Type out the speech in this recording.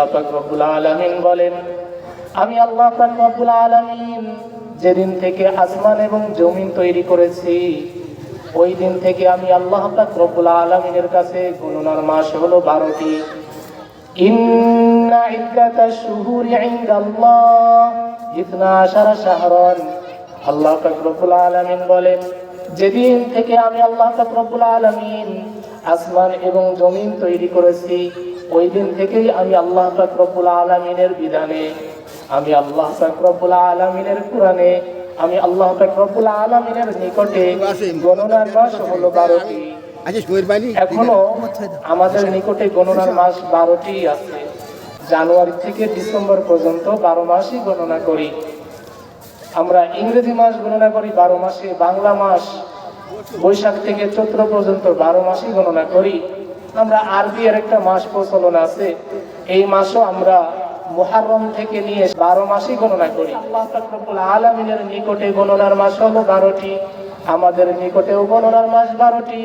আল্লাহ পাক রব্বুল আলামিন বলেন, আমি আল্লাহ পাক রব্বুল আলামিন যেদিন থেকে আসমান এবং জমিন তৈরি করেছি, ওই দিন থেকে আমি আল্লাহ পাক রব্বুল আলামিনের কাছে গণনার মাস হলো 12টি। ইন্না ইদ্দাতাশ শুহুরি ইনদাল্লাহ 12 শাহরান। আল্লাহ পাক রব্বুল আলামিন বলেন, যেদিন থেকে আমি আল্লাহ পাক রব্বুল আলামিন আসমান এবং জমিন তৈরি করেছি, ওই দিন থেকেই আমি আল্লাহ পাক রব্বুল আলামিনের বিধানে, আমি আল্লাহ পাক রব্বুল আলামিনের কোরআনে, আমি আল্লাহ পাক রব্বুল আলামিনের নিকটে গণনার মাস হলো 12টি। এখনো আমাদের নিকটে গণনার মাস 12টি আছে। জানুয়ারি থেকে ডিসেম্বর পর্যন্ত 12 মাসই গণনা করি আমরা। ইংরেজি মাস গণনা করি 12 মাসে, বাংলা মাস বৈশাখ থেকে চৈত্র পর্যন্ত 12 মাসই গণনা করি আমরা। আরবি এর একটা মাস প্রচলন আছে, এই মাসও আমরা মুহররম থেকে নিয়ে 12 মাসই গণনা করি। আল্লাহ পাক রব্বুল আলামিনের নিকটে গণনার মাস হলো 12টি, আমাদের নিকটেও গণনার মাস 12টি।